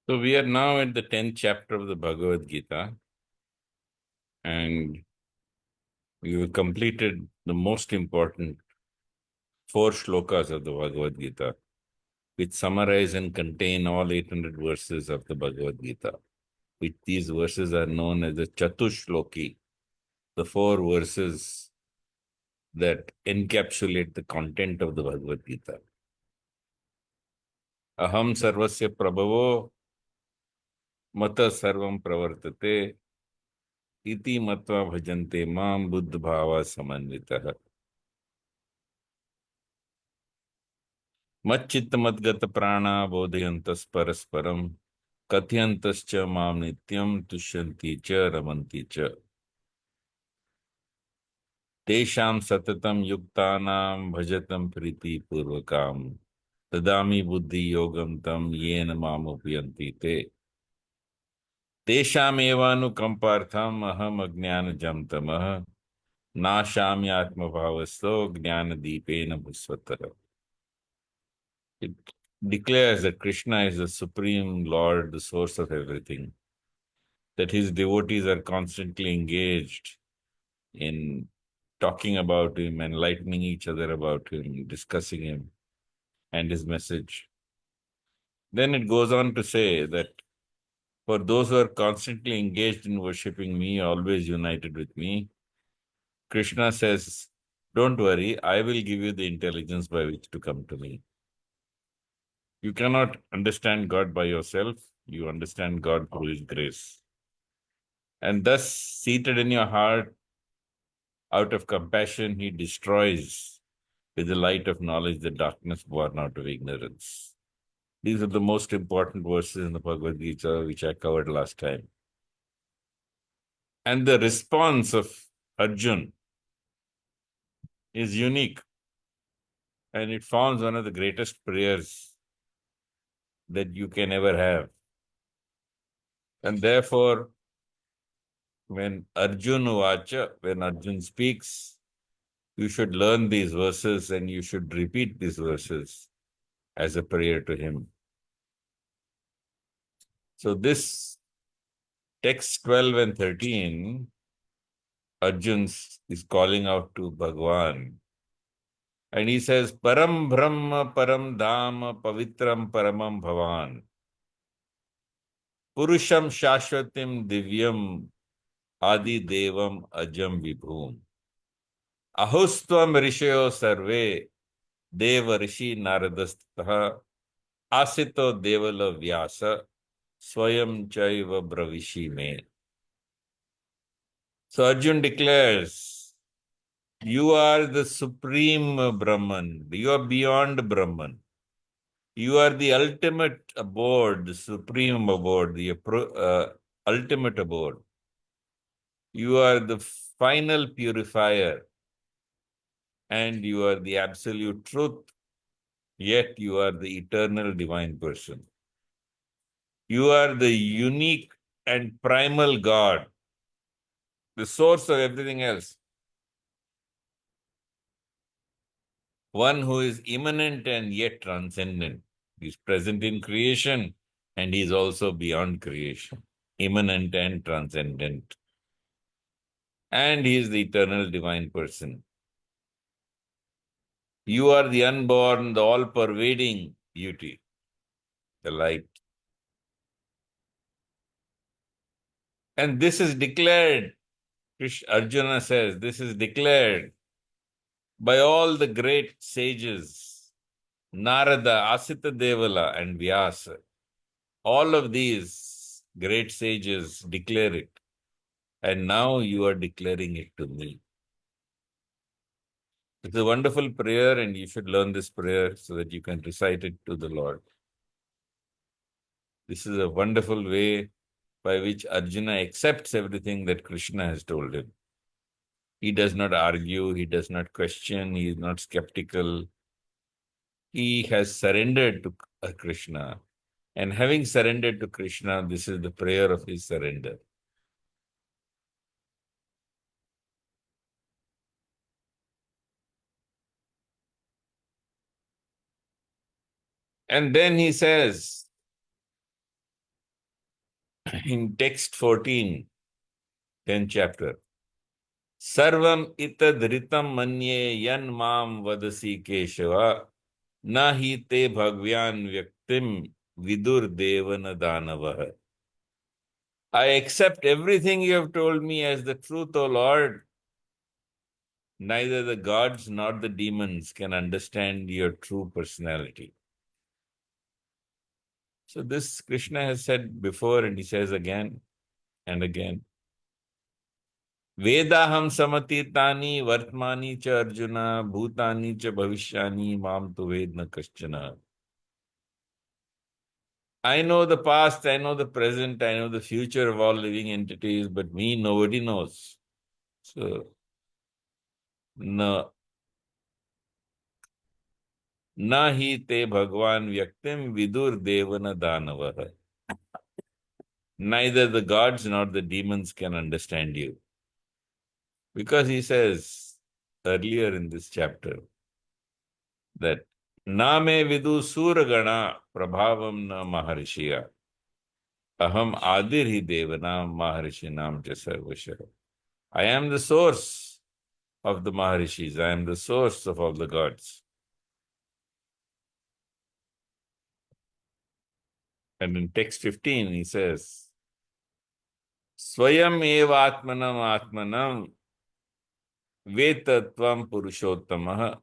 So we are now at the 10th chapter of the Bhagavad-Gita, and we have completed the most important 4 shlokas of the Bhagavad-Gita, which summarize and contain all 800 verses of the Bhagavad-Gita. Which these verses are known as the Chatushloki, the 4 verses that encapsulate the content of the Bhagavad-Gita. Aham sarvasya prabhavo mata sarvam pravartate iti matva bhajante mam buddha bhava samanvitah. मच्चित्तमद्गत प्राणा बोधयन्तस् परस्परं कथयन्तश्च मां नित्यं तुष्यन्ति च रमन्ति च तेषां सततं युक्तानां भजतं प्रीतिपूर्वकां ददामि बुद्धि योगं तं येन मामुपयन्ति ते तेषामेवानुकम्पार्थम् अहम् अज्ञानजं तमः नाशामि आत्मभावस्तो ज्ञानदीपेन भास्वतः. It declares that Krishna is the supreme Lord, the source of everything, that his devotees are constantly engaged in talking about him, enlightening each other about him, discussing him and his message. Then it goes on to say that for those who are constantly engaged in worshipping me, always united with me, Krishna says, don't worry, I will give you the intelligence by which to come to me. You cannot understand God by yourself. You understand God through his grace. And thus, seated in your heart, out of compassion, he destroys with the light of knowledge the darkness born out of ignorance. These are the most important verses in the Bhagavad-Gita, which I covered last time. And the response of Arjun is unique, and it forms one of the greatest prayers that you can ever have. And therefore, when Arjun speaks, you should learn these verses and you should repeat these verses as a prayer to him. So this text 12 and 13, Arjun is calling out to Bhagwan. And he says, Param Brahma, Param Dhama, Pavitram Paramam Bhavan. Purusham Shashwatim Divyam Adi Devam Ajam Vibhum. Ahustvam Rishayo Sarve Deva Rishi Naradastha Asito Devala Vyasa Swayam Chaiva Bravishi Me. So Arjun declares, you are the supreme Brahman. You are beyond Brahman. You are the ultimate abode, the supreme abode, the ultimate abode. You are the final purifier, and you are the absolute truth, yet you are the eternal divine person. You are the unique and primal God, the source of everything else. One who is immanent and yet transcendent. He's present in creation and he's also beyond creation, immanent and transcendent. And he is the eternal divine person. You are the unborn, the all-pervading beauty, the light. And this is declared, Arjuna says, this is declared by all the great sages, Narada, Asita Devala, and Vyasa. All of these great sages declare it. And now you are declaring it to me. It's a wonderful prayer, and you should learn this prayer so that you can recite it to the Lord. This is a wonderful way by which Arjuna accepts everything that Krishna has told him. He does not argue, he does not question, he is not skeptical. He has surrendered to Krishna. And having surrendered to Krishna, this is the prayer of his surrender. And then he says, In text 14, 10th chapter, Sarvam itadritam manye yan mam vadasi keshava nahi te bhagvyan vyaktim vidur devana danavah. I accept everything you have told me as the truth, O Lord. Neither the gods nor the demons can understand your true personality. So this Krishna has said before and he says again and again. Vedaham samatitani vartmani cha Arjuna bhutani cha bhavishyani mam tu vedna kaschana. I know the past, I know the present, I know the future of all living entities, but me nobody knows. So, no. Na hi te bhagwan vyaktim vidur devana danavah. Neither the gods nor the demons can understand you. Because he says earlier in this chapter that na me vidu suragana prabhavam na maharishiya aham adir hi devanam maharishinam cha sarvasha. I am the source of the maharishis. I am the source of all the gods. And in text 15 he says Swayam eva atmanam Vetatvam Purushottamah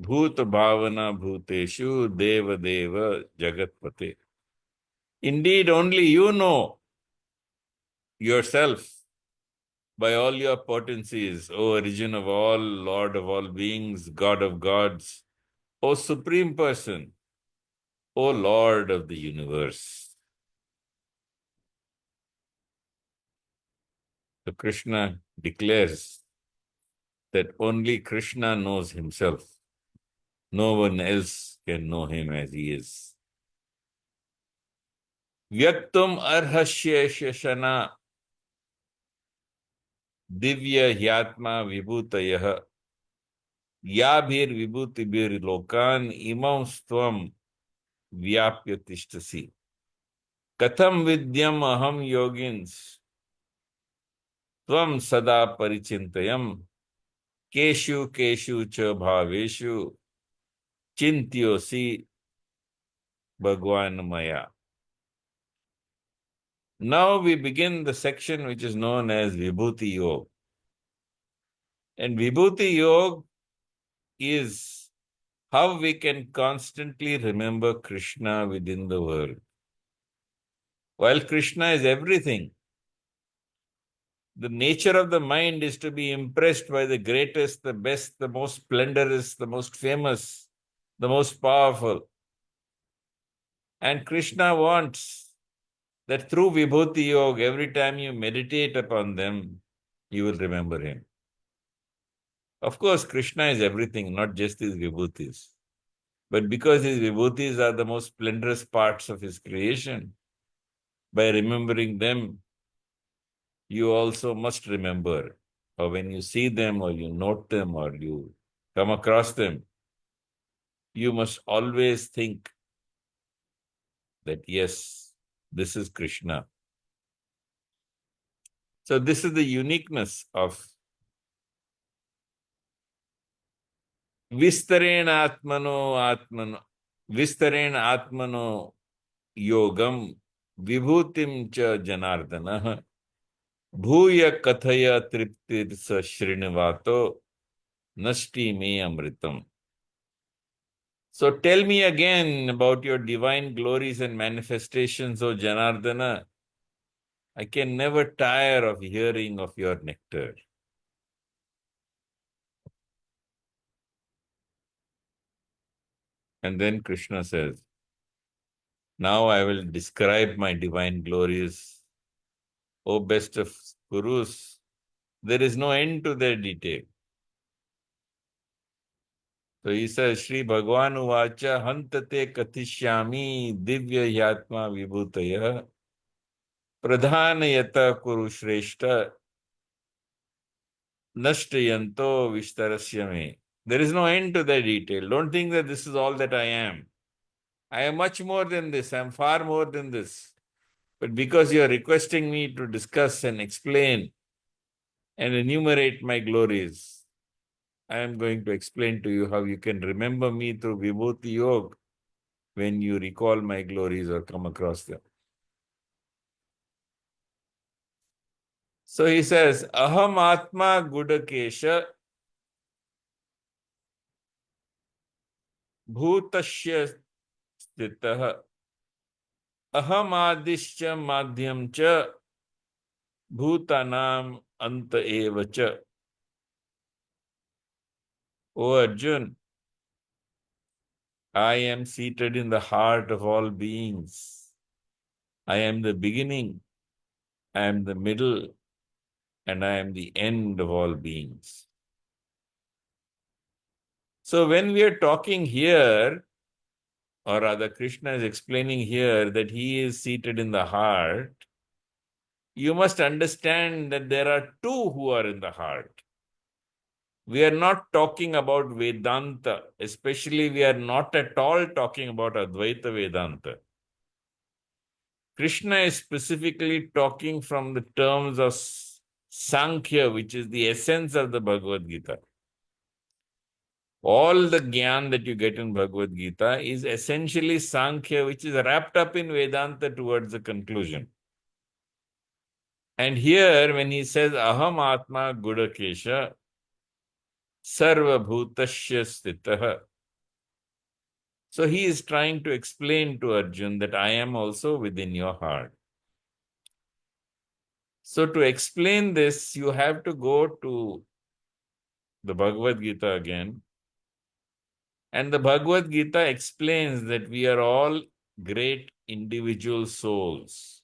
Bhuta Bhavana Bhuteshu Deva Deva Jagatpate. Indeed, only you know yourself by all your potencies, O origin of all, Lord of all beings, God of gods, O Supreme Person, O Lord of the universe. So Krishna declares that only Krishna knows himself. No one else can know him as he is. Vyaktum arhasya shashana divya hyatma vibhutayah yabhir vibhutibhir lokan imam stvam vyapya tishtasi. Katham vidyam aham yogins tvam sada parichintayam keshu keshu cha bhaveshu chintyosi bhagwan maya. Now we begin the section which is known as Vibhuti Yoga. And Vibhuti Yoga is how we can constantly remember Krishna within the world. While Krishna is everything, the nature of the mind is to be impressed by the greatest, the best, the most splendorous, the most famous, the most powerful. And Krishna wants that through Vibhuti Yoga, every time you meditate upon them, you will remember him. Of course, Krishna is everything, not just his Vibhutis. But because his Vibhutis are the most splendorous parts of his creation, by remembering them, you also must remember, or when you see them, or you note them, or you come across them, you must always think that, yes, this is Krishna. So this is the uniqueness of Vistarena Atmano Yogam Vibhutim cha Janardana Bhuya Kathaya Triptir sa Shrinivato Nashti me Amritam. So tell me again about your divine glories and manifestations, O Janardana. I can never tire of hearing of your nectar. And then Krishna says, now I will describe my divine glories. O best of Gurus, there is no end to their detail. So he says, Shri Bhagavan Uvacha Hantate Katishyami Divya Yatma Vibhutaya Pradhanayata Kuru Shreshta Nashtayanto Vishtarasya. There is no end to the detail. Don't think that this is all that I am. I am much more than this. I am far more than this. But because you are requesting me to discuss and explain and enumerate my glories, I am going to explain to you how you can remember me through Vibhuti Yoga when you recall my glories or come across them. So he says, Aham Atma Gudakesha Bhutasya Stitah Aham Adishya Madhyam Cha Bhutanam Anta Eva Cha. O Arjun, I am seated in the heart of all beings. I am the beginning, I am the middle, and I am the end of all beings. So when we are talking here, or rather Krishna is explaining here that he is seated in the heart, you must understand that there are two who are in the heart. We are not talking about Vedanta, especially we are not at all talking about Advaita Vedanta. Krishna is specifically talking from the terms of Sankhya, which is the essence of the Bhagavad-Gita. All the Gyan that you get in Bhagavad-Gita is essentially Sankhya, which is wrapped up in Vedanta towards the conclusion. And here, when he says, Aham Atma Gudakesha, Sarva Bhutasya Stitah. So he is trying to explain to Arjun that I am also within your heart. So to explain this, you have to go to the Bhagavad Gita again. And the Bhagavad Gita explains that we are all great individual souls.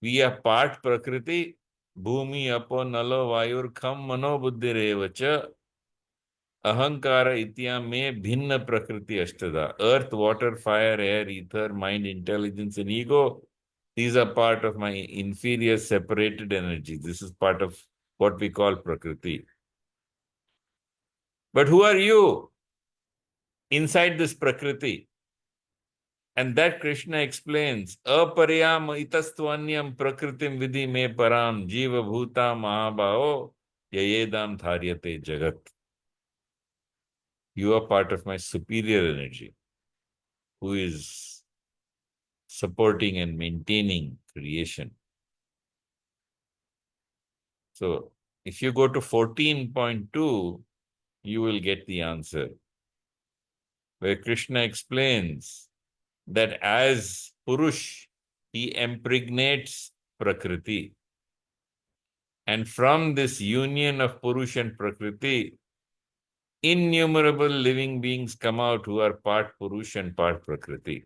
We are part Prakriti, Bhumi, Apo, Nalo, Vayur, Kham, Mano, Buddhi, Revacha, Ahankara, Itya, Me, Bhinna, Prakriti, Ashtada. Earth, water, fire, air, ether, mind, intelligence, and ego. These are part of my inferior separated energy. This is part of what we call Prakriti. But who are you inside this Prakriti? And that Krishna explains, Aparyam itastvanyam prakritim vidhi me param jiva bhuta mahabhao yayedam dharyate jagat. You are part of my superior energy, who is supporting and maintaining creation. So if you go to 14.2, you will get the answer, where Krishna explains that as Purush, he impregnates Prakriti. And from this union of Purush and Prakriti, innumerable living beings come out who are part Purush and part Prakriti.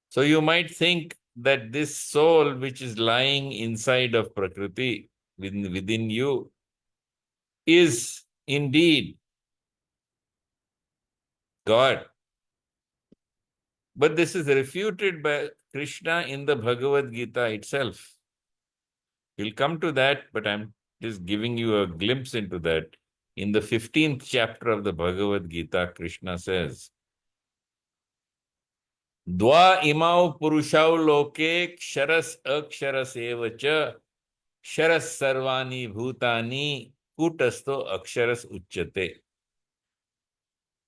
So you might think that this soul which is lying inside of Prakriti, within you, is indeed God. But this is refuted by Krishna in the Bhagavad Gita itself. We'll come to that, but I'm just giving you a glimpse into that. In the 15th chapter of the Bhagavad Gita, Krishna says, Dva imau purushau loke ksharas aksharas evacha sharas sarvani bhutani kutasto aksharas uchyate.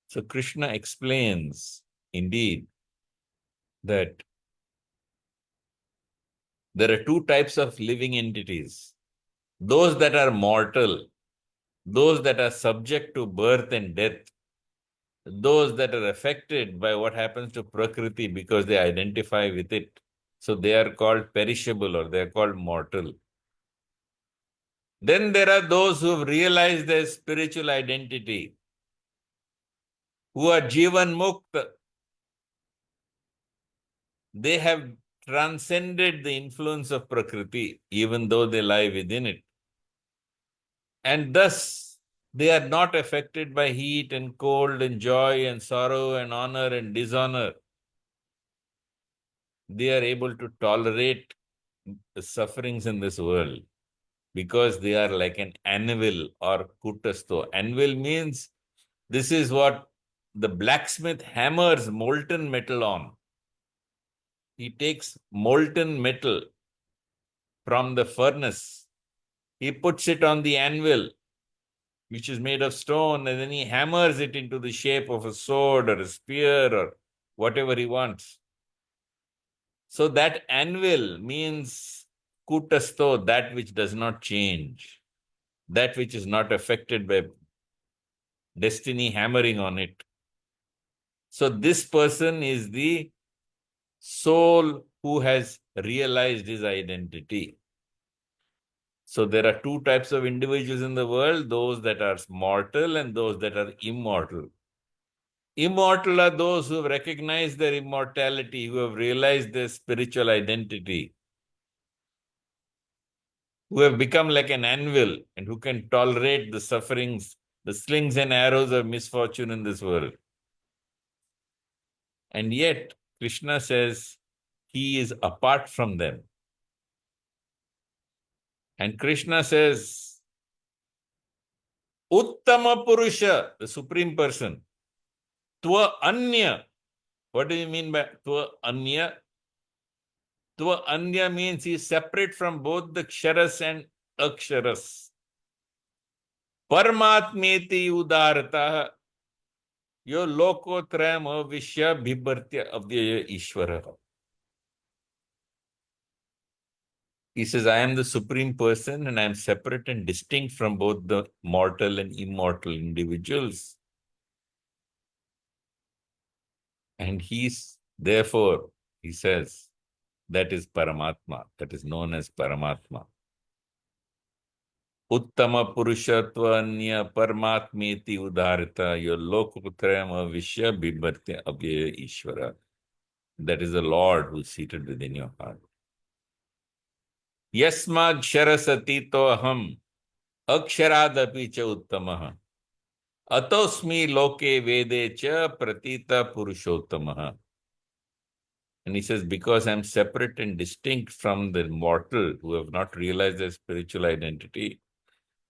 So Krishna explains, indeed, that there are two types of living entities. Those that are mortal, those that are subject to birth and death, those that are affected by what happens to Prakriti because they identify with it. So they are called perishable or they are called mortal. Then there are those who have realized their spiritual identity, who are Jivan Mukta. They have transcended the influence of Prakriti, even though they lie within it. And thus, they are not affected by heat and cold and joy and sorrow and honor and dishonor. They are able to tolerate the sufferings in this world because they are like an anvil or kutasto. Anvil means this is what the blacksmith hammers molten metal on. He takes molten metal from the furnace. He puts it on the anvil, which is made of stone, and then he hammers it into the shape of a sword or a spear or whatever he wants. So that anvil means kutasto, that which does not change, that which is not affected by destiny hammering on it. So this person is the soul who has realized his identity. So there are two types of individuals in the world, those that are mortal and those that are immortal. Immortal are those who have recognized their immortality, who have realized their spiritual identity, who have become like an anvil and who can tolerate the sufferings, the slings and arrows of misfortune in this world. And yet, Krishna says he is apart from them. And Krishna says, Uttama Purusha, the Supreme Person, Tva Anya. What do you mean by Tva Anya? Tva Anya means he is separate from both the Ksharas and Aksharas. Paramatmeti Udarata, yo lokotrayam avishya bhibartya avyaya Ishvara. He says, I am the Supreme Person and I am separate and distinct from both the mortal and immortal individuals. And therefore, he says, that is Paramatma, that is known as Paramatma. Uttama Purushatva Anya Paramatmeti Udarita, your Lokotrayam Avishya Bibhartya Abhyaya Ishvara. That is the Lord who is seated within your heart. Yasmad Sharasatito Aham Aksharaadapi cha Uttamaha Atosmi Loke Vede cha Pratita Purushottamaha. And he says, because I'm separate and distinct from the mortal who have not realized their spiritual identity,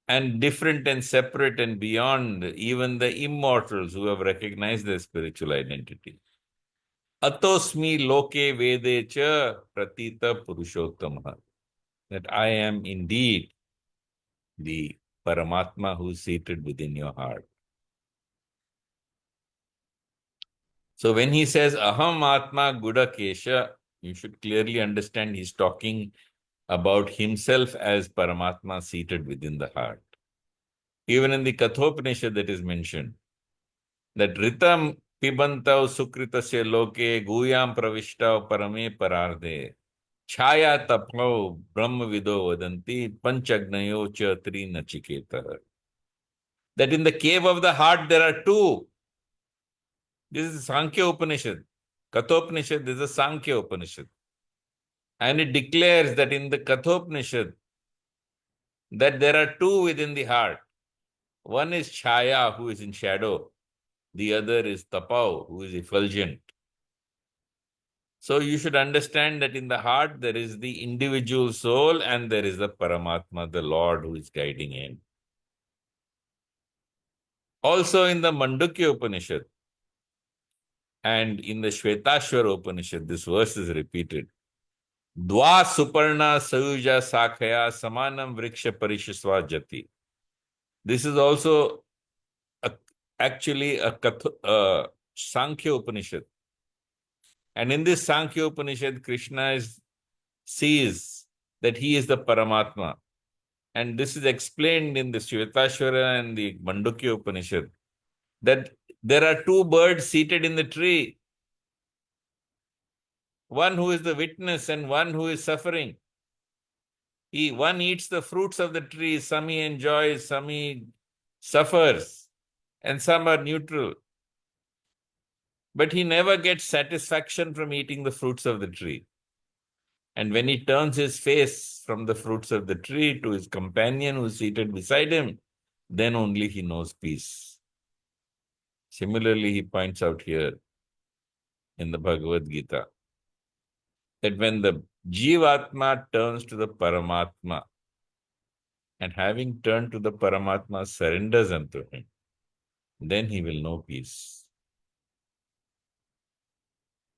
and different and separate and beyond even the immortals who have recognized their spiritual identity. Atosmi loke vede cha pratita purushottama. That I am indeed the Paramatma who is seated within your heart. So when he says Aham Atma Gudakesha, you should clearly understand he's talking about himself as Paramatma seated within the heart. Even in the Kathopanishad that is mentioned, that Ritam Pibantav Sukritasya Loke Guyam Pravishtav Parame Pararde Chaya Tapno Brahma Vido Vadanti Panchagnayo Chatri Nachiketa. That in the cave of the heart there are two. This is Sankhya Upanishad. Kathopanishad, this is Sankhya Upanishad. And it declares that in the Kathopanishad that there are two within the heart. One is Chaya, who is in shadow. The other is Tapau, who is effulgent. So you should understand that in the heart there is the individual soul and there is the Paramatma, the Lord who is guiding him. Also in the Mandukya Upanishad and in the Shvetashvara Upanishad, this verse is repeated. Dva Suparna Sayuja Sakhaya Samanam Vriksha Parishasva Jati. This is also actually a Sankhya Upanishad. And in this Sankhya Upanishad, Krishna sees that he is the Paramatma. And this is explained in the Shvetashvara and the Mandukya Upanishad, that there are two birds seated in the tree. One who is the witness and one who is suffering. One eats the fruits of the tree, some he enjoys, some he suffers, and some are neutral. But he never gets satisfaction from eating the fruits of the tree. And when he turns his face from the fruits of the tree to his companion who is seated beside him, then only he knows peace. Similarly, he points out here in the Bhagavad-Geeta that when the Jivatma turns to the Paramatma, and having turned to the Paramatma surrenders unto him, then he will know peace.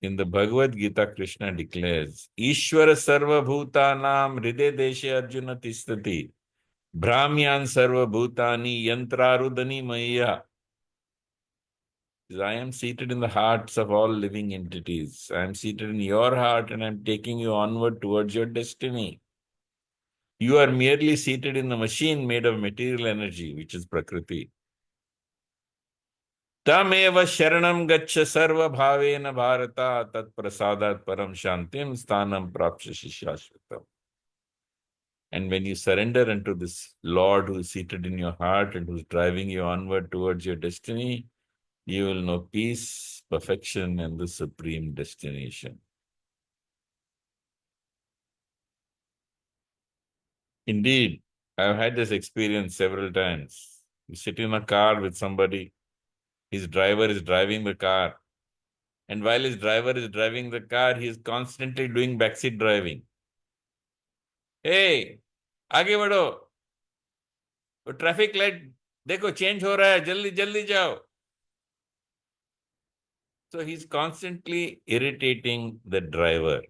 In the Bhagavad-Gita, Krishna declares, Ishvara sarva bhutanam hriday deshe arjuna tistati, Brahmyan sarva bhutani yantrarudani maya. I am seated in the hearts of all living entities. I am seated in your heart and I am taking you onward towards your destiny. You are merely seated in a machine made of material energy, which is Prakriti. Tameva sharanam gaccha sarva bhavena bharata tat prasadat param shantim sthanam prapshashi shashvatam. And when you surrender unto this Lord who is seated in your heart and who is driving you onward towards your destiny, you will know peace, perfection, and the supreme destination. Indeed, I've had this experience several times. You sit in a car with somebody, his driver is driving the car, and while his driver is driving the car, he is constantly doing backseat driving. Hey, आगे बढ़ो, वो traffic light देखो change हो रहा है, जल्दी जल्दी जाओ. So he's constantly irritating the driver.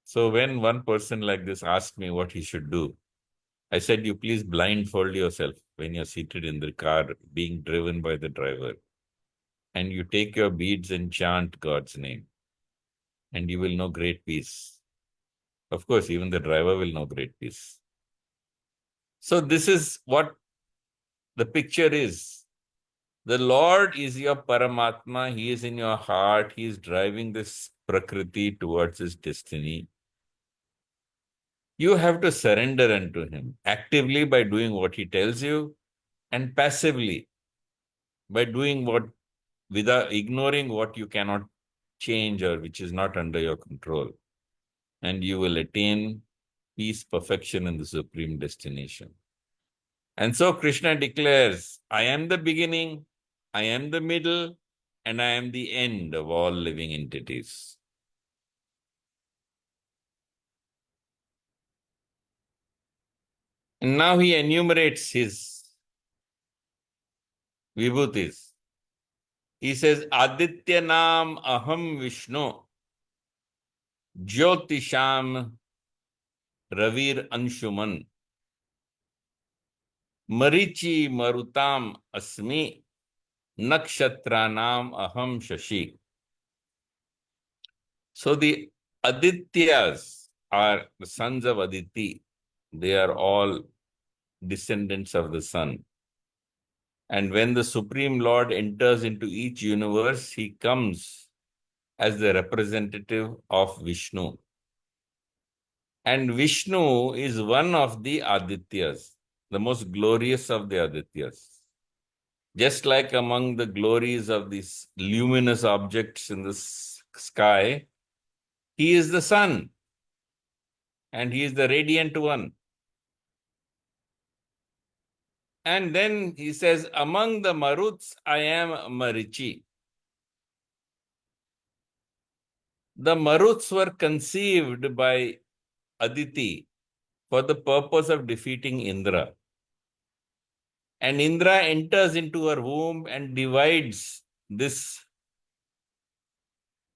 So when one person like this asked me what he should do, I said, you please blindfold yourself when you're seated in the car being driven by the driver. And you take your beads and chant God's name. And you will know great peace. Of course, even the driver will know great peace. So this is what the picture is. The Lord is your Paramatma. He is in your heart. He is driving this Prakriti towards his destiny. You have to surrender unto him actively by doing what he tells you, and passively by doing what without ignoring what you cannot change or which is not under your control. And you will attain peace, perfection, and the supreme destination. And so Krishna declares, I am the beginning, I am the middle, and I am the end of all living entities. And now he enumerates his vibhutis. He says, Aditya Nam Aham Vishnu, Jyotisham Ravir Anshuman, Marichi Marutam Asmi, Nakshatra-nam Aham Shashi. So the Adityas are the sons of Aditi. They are all descendants of the sun. And when the Supreme Lord enters into each universe, he comes as the representative of Vishnu. And Vishnu is one of the Adityas, the most glorious of the Adityas. Just like among the glories of these luminous objects in the sky, he is the sun, and he is the radiant one. And then he says, among the Maruts, I am Marichi. The Maruts were conceived by Aditi for the purpose of defeating Indra. And Indra enters into her womb and divides this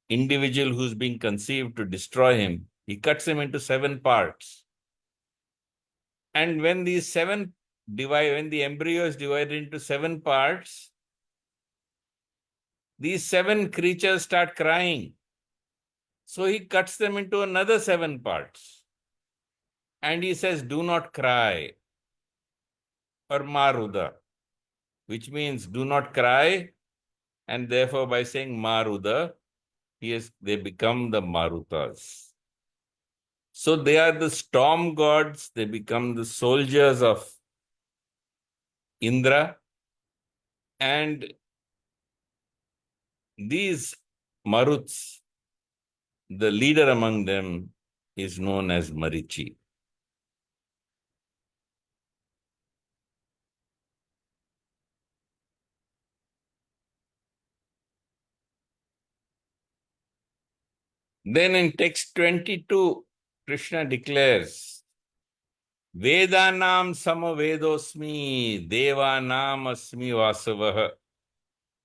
individual who's being conceived to destroy him. He cuts him into 7 parts. And when these 7 when the embryo is divided into 7 parts, these 7 creatures start crying. So he cuts them into another 7 parts. And he says, do not cry, or Maruda, which means do not cry. And therefore, by saying Maruda, they become the Marutas. So they are the storm gods. They become the soldiers of Indra. And these Maruts, the leader among them is known as Marichi. Then in text 22, Krishna declares, Vedanam samavedosmi, devanam asmi vasavah,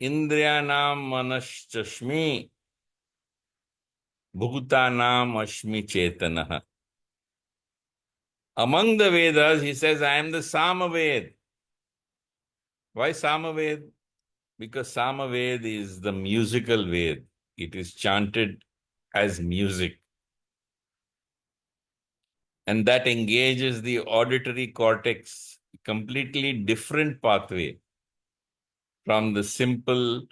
Indriyanam manaschashmi, bhutanam ashmi chetanaha. Among the Vedas, he says, I am the Samaved. Why Samaved? Because Samaved is the musical Ved. It is chanted as music. And that engages the auditory cortex, completely different pathway from the simple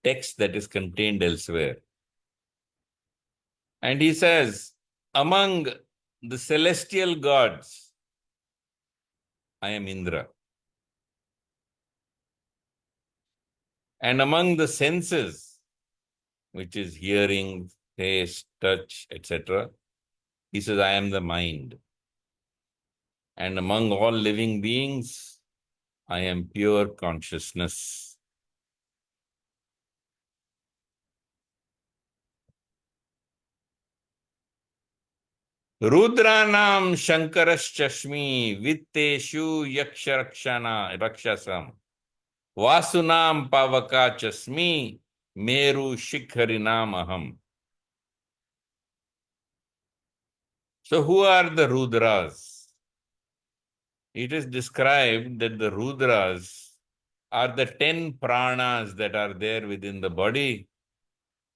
text that is contained elsewhere. And he says, among the celestial gods, I am Indra. And among the senses, which is hearing, taste, touch, etc., he says, I am the mind. And among all living beings, I am pure consciousness. Rudranam Shankaraschashmi Vitteshu Yaksharakshana Rakshasam Vasunam Pavakachasmi Meru Shikharinam Aham. So who are the Rudras? It is described that the Rudras are the 10 pranas that are there within the body,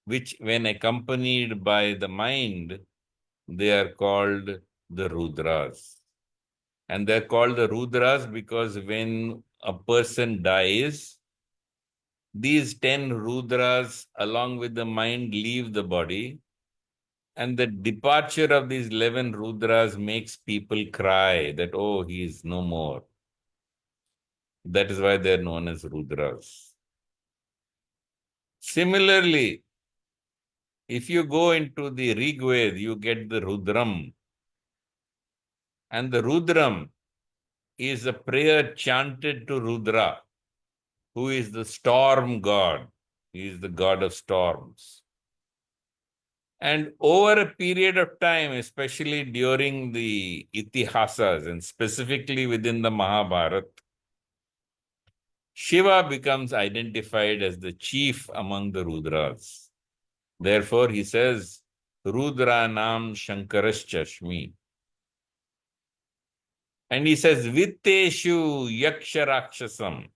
which when accompanied by the mind, they are called the Rudras. And they're called the Rudras because when a person dies, these 10 Rudras along with the mind leave the body, and the departure of these 11 Rudras makes people cry that, oh, he is no more. That is why they're known as Rudras. Similarly, if you go into the Rig Veda, you get the Rudram. And the Rudram is a prayer chanted to Rudra, who is the storm god. He is the god of storms. And over a period of time, especially during the Itihasas and specifically within the Mahabharata, Shiva becomes identified as the chief among the Rudras. Therefore, he says, Rudra Nam Shankaraschashmi. And he says, Vitteshu Yaksharakshasam.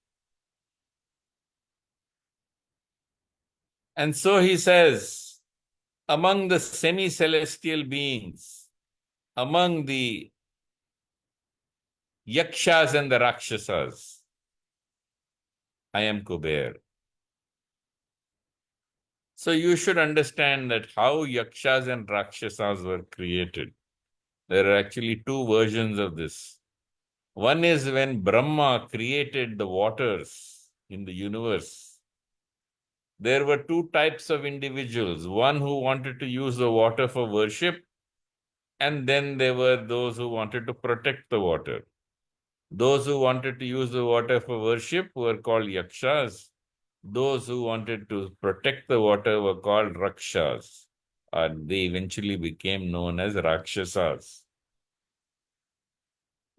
And so he says, among the semi-celestial beings, among the Yakshas and the Rakshasas, I am Kuber. So you should understand that how Yakshas and Rakshasas were created. There are actually two versions of this. One is when Brahma created the waters in the universe. There were two types of individuals, one who wanted to use the water for worship, and then there were those who wanted to protect the water. Those who wanted to use the water for worship were called Yakshas. Those who wanted to protect the water were called Rakshas. They eventually became known as Rakshasas.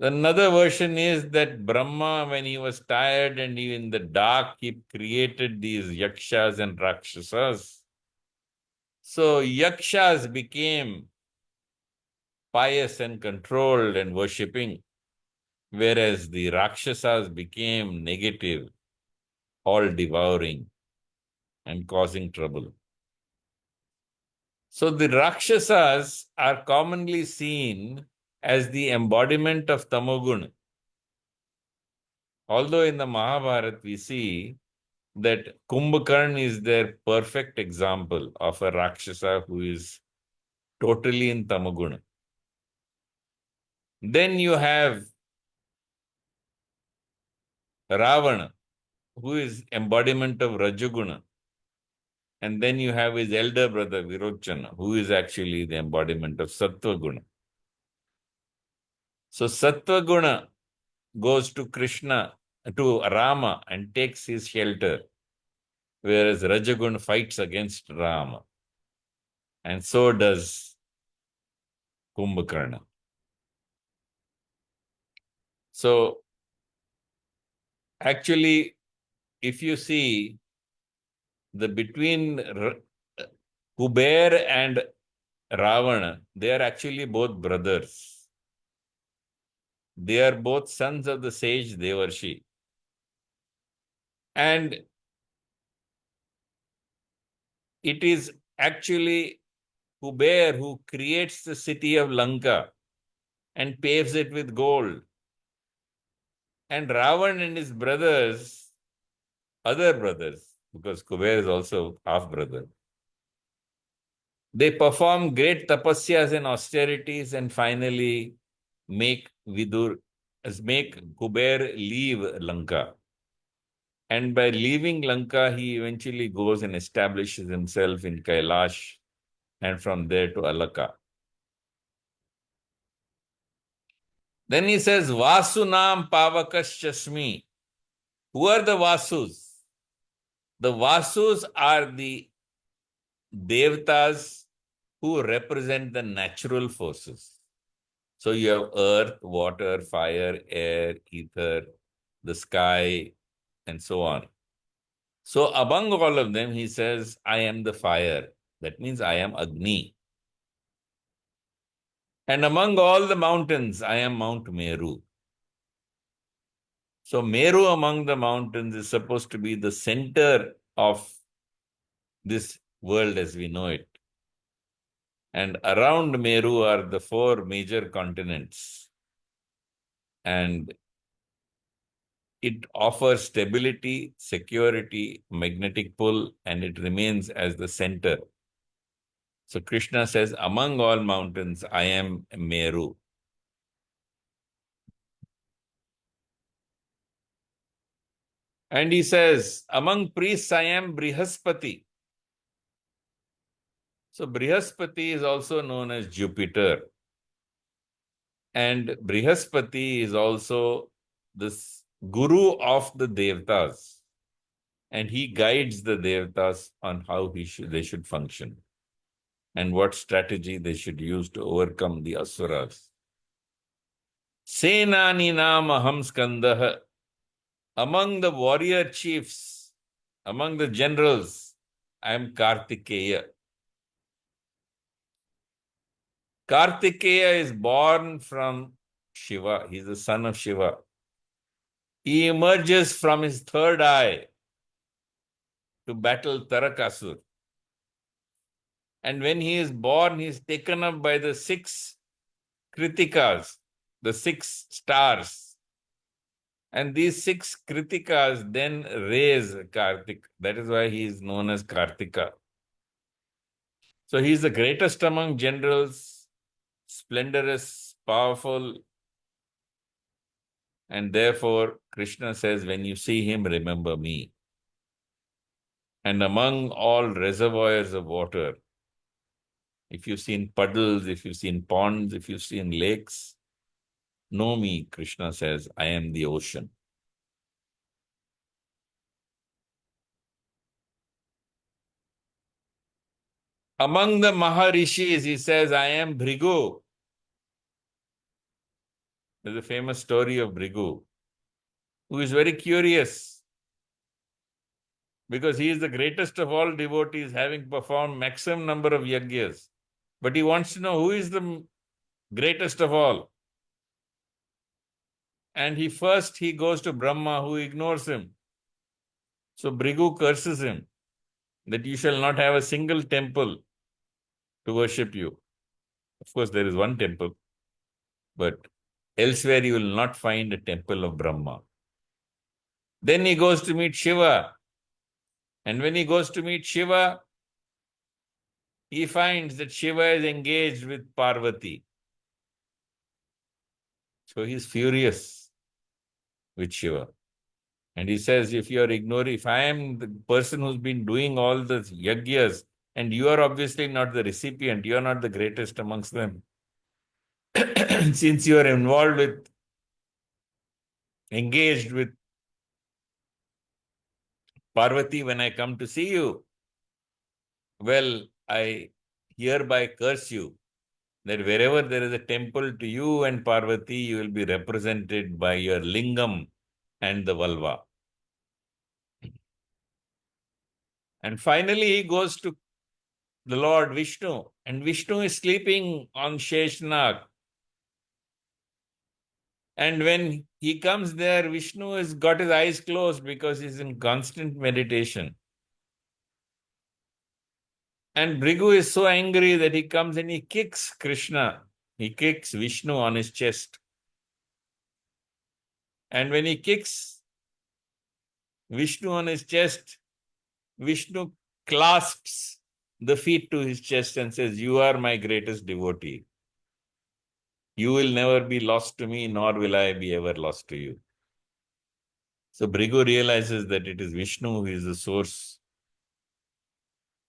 Another version is that Brahma, when he was tired and he in the dark, he created these Yakshas and Rakshasas. So Yakshas became pious and controlled and worshipping, whereas the Rakshasas became negative, all devouring and causing trouble. So the Rakshasas are commonly seen as the embodiment of Tamoguna. Although in the Mahabharata we see that Kumbhakarna is their perfect example of a Rakshasa who is totally in Tamoguna. Then you have Ravana, who is embodiment of Rajaguna. And then you have his elder brother Virochana, who is actually the embodiment of Sattva Guna. So Sattva Guna goes to Krishna, to Rama, and takes his shelter, whereas Rajaguna fights against Rama. And so does Kumbhakarna. So actually, if you see the between Kuber and Ravana, they are actually both brothers. They are both sons of the sage Devarshi. And it is actually Kuber who creates the city of Lanka and paves it with gold. And Ravan and his brothers, other brothers, because Kuber is also half brother, they perform great tapasyas and austerities and finally make Kuber leave Lanka. And by leaving Lanka, he eventually goes and establishes himself in Kailash and from there to Alaka. Then he says, Vasunam Pavakash. Who are the Vasus? The Vasus are the Devtas who represent the natural forces. So you have earth, water, fire, air, ether, the sky, and so on. So among all of them, he says, I am the fire. That means I am Agni. And among all the mountains, I am Mount Meru. So Meru among the mountains is supposed to be the center of this world as we know it. And around Meru are the four major continents. And it offers stability, security, magnetic pull, and it remains as the center. So Krishna says, among all mountains, I am Meru. And he says, among priests, I am Brihaspati. So Brihaspati is also known as Jupiter. And Brihaspati is also this guru of the Devtas. And he guides the Devtas on how they should function and what strategy they should use to overcome the Asuras. Senani nam aham skandah. Among the warrior chiefs, among the generals, I am Kartikeya. Kartikeya is born from Shiva. He's the son of Shiva. He emerges from his third eye to battle Tarakasur. And when he is born, he is taken up by the six Kritikas, the six stars. And these six Kritikas then raise Kartik. That is why he is known as Kartika. So he is the greatest among generals, splendorous, powerful. And therefore, Krishna says, when you see him, remember me. And among all reservoirs of water, if you've seen puddles, if you've seen ponds, if you've seen lakes, know me, Krishna says, I am the ocean. Among the Maharishis, he says, I am Bhrigu. There's a famous story of Bhrigu, who is very curious because he is the greatest of all devotees, having performed maximum number of yagyas. But he wants to know who is the greatest of all. And he goes to Brahma, who ignores him. So Bhrigu curses him that you shall not have a single temple to worship you. Of course, there is one temple, but elsewhere you will not find a temple of Brahma. Then he goes to meet Shiva. And when he goes to meet Shiva, he finds that Shiva is engaged with Parvati. So he's furious with Shiva. And he says, if I am the person who's been doing all the yagyas, and you are obviously not the recipient, you are not the greatest amongst them. Since you are engaged with Parvati when I come to see you, well, I hereby curse you that wherever there is a temple to you and Parvati, you will be represented by your lingam and the valva. And finally, he goes to the Lord Vishnu, and Vishnu is sleeping on Sheshnag. And when he comes there, Vishnu has got his eyes closed because he's in constant meditation. And Bhrigu is so angry that he comes and he kicks Krishna. He kicks Vishnu on his chest. And when he kicks Vishnu on his chest, Vishnu clasps the feet to his chest and says, "You are my greatest devotee. You will never be lost to me, nor will I be ever lost to you." So Bhrigu realizes that it is Vishnu who is the source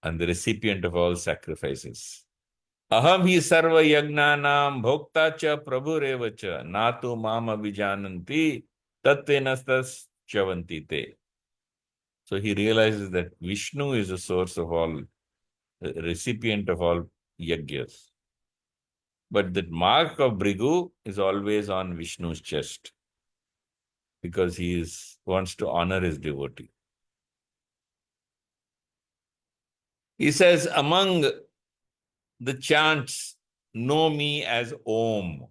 and the recipient of all sacrifices. Aham hi sarva yagnanam bhokta cha prabhureva cha natu mama vijananti tatvenastas chavanti te. So he realizes that Vishnu is the source of all, the recipient of all yagyas. But the mark of Bhrigu is always on Vishnu's chest because wants to honor his devotee. He says, among the chants, know me as Om.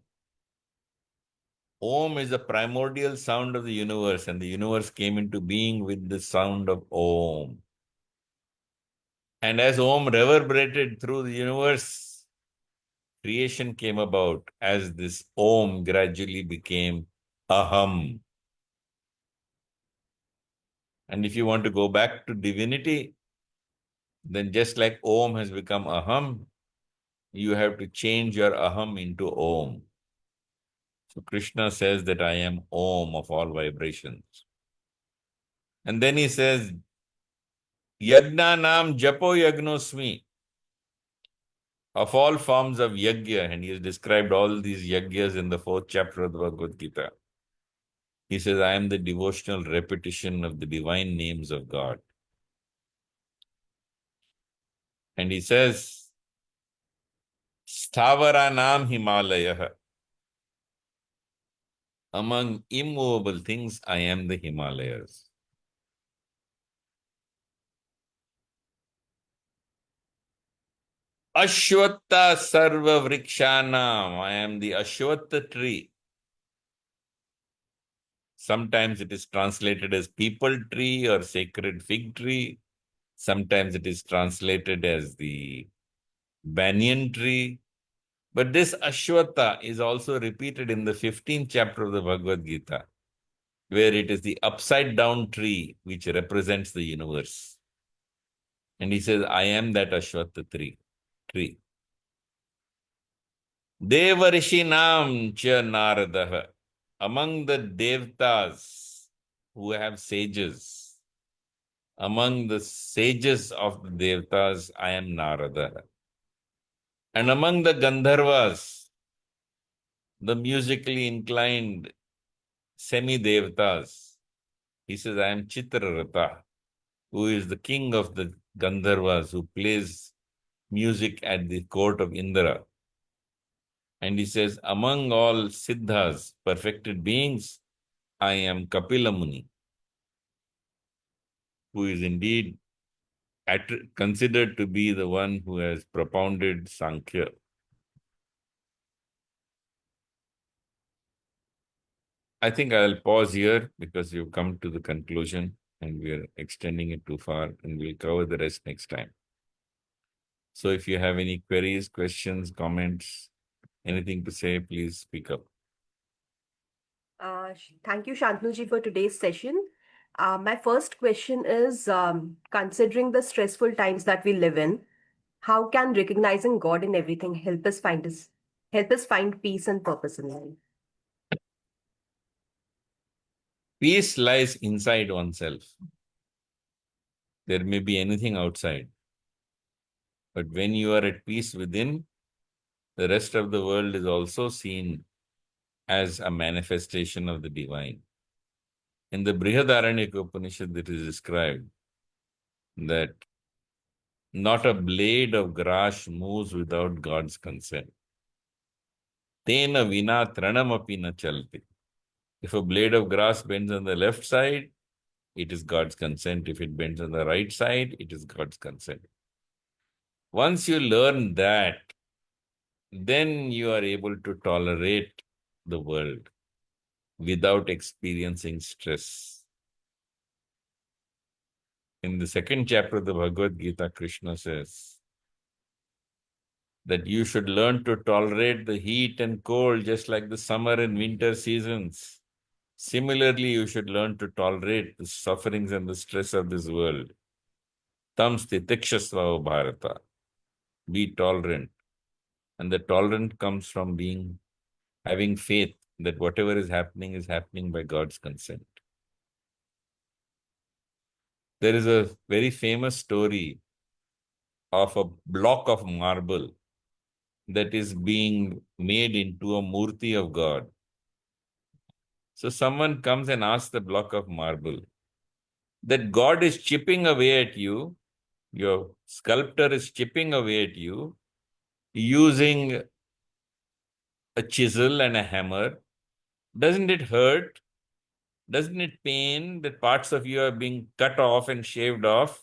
Om is the primordial sound of the universe, and the universe came into being with the sound of Om. And as Om reverberated through the universe, creation came about as this Om gradually became Aham. And if you want to go back to divinity, then just like Om has become Aham, you have to change your Aham into Om. So Krishna says that I am Om of all vibrations. And then he says, Yagna nam japo yagnosmi, of all forms of yagya, and he has described all these yagyas in the 4th chapter of the Bhagavad-Gita. He says, I am the devotional repetition of the divine names of God. And he says, Sthavara nam Himalaya. Among immovable things, I am the Himalayas. Ashwatha sarva vrikshanam. I am the Ashwatha tree. Sometimes it is translated as people tree or sacred fig tree. Sometimes it is translated as the banyan tree. But this Ashwatha is also repeated in the 15th chapter of the Bhagavad-Gita, where it is the upside down tree which represents the universe. And he says, I am that Ashwatha tree. Devarishinam cha Naradaha. Among the Devtas who have sages, among the sages of the Devtas, I am Narada. And among the Gandharvas, the musically inclined semi-Devtas, he says, I am Chitrarata, who is the king of the Gandharvas, who plays music at the court of Indra. And he says, among all Siddhas, perfected beings, I am Kapila Muni, who is indeed considered to be the one who has propounded Sankhya. I think I'll pause here because you've come to the conclusion and we're extending it too far, and we'll cover the rest next time. So if you have any queries, questions, comments, anything to say, please speak up. Thank you, Shantanuji, for today's session. My first question is, considering the stressful times that we live in, how can recognizing God in everything help us find peace and purpose in life? Peace lies inside oneself. There may be anything outside. But when you are at peace within, the rest of the world is also seen as a manifestation of the divine. In the Brihadaranyaka Upanishad, it is described that not a blade of grass moves without God's consent. Tena vina tranamapi na chalti. If a blade of grass bends on the left side, it is God's consent. If it bends on the right side, it is God's consent. Once you learn that, then you are able to tolerate the world without experiencing stress. In the second chapter of the Bhagavad-Gita, Krishna says that you should learn to tolerate the heat and cold just like the summer and winter seasons. Similarly, you should learn to tolerate the sufferings and the stress of this world. Tam stitikshasva bharata. Be tolerant. And the tolerant comes from having faith that whatever is happening by God's consent. There is a very famous story of a block of marble that is being made into a murti of God. So someone comes and asks the block of marble that God is chipping away at you, your sculptor is chipping away at you using a chisel and a hammer. Doesn't it hurt? Doesn't it pain that parts of you are being cut off and shaved off?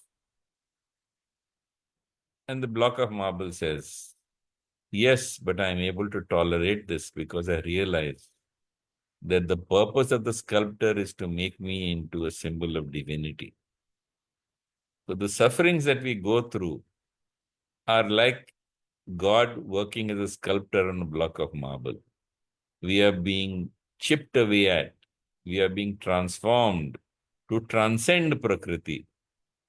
And the block of marble says, yes, but I am able to tolerate this because I realize that the purpose of the sculptor is to make me into a symbol of divinity. So the sufferings that we go through are like God working as a sculptor on a block of marble. We are being chipped away at. We are being transformed to transcend Prakriti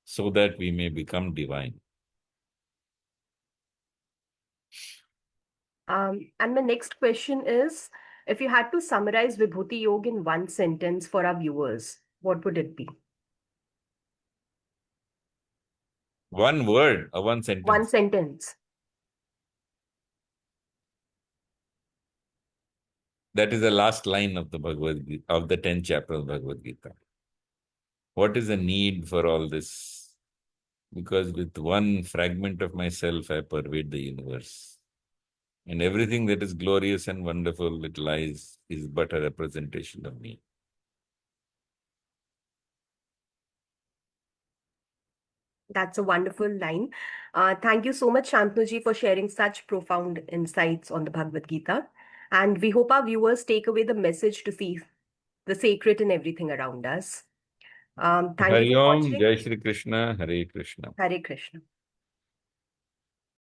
so that we may become divine. And my next question is, if you had to summarize Vibhuti Yoga in one sentence for our viewers, what would it be? One word or one One sentence. sentence. That is the last line of the Bhagavad-Gita, of the 10th chapter of Bhagavad-Gita. What is the need for all this? Because with one fragment of myself, I pervade the universe. And everything that is glorious and wonderful that lies is but a representation of me. That's a wonderful line. Thank you so much, Shantnuji, for sharing such profound insights on the Bhagavad Gita. And we hope our viewers take away the message to see the sacred in everything around us. Thank you Hari for Om, watching. Jai Shri Krishna, Hare Krishna. Hare Krishna.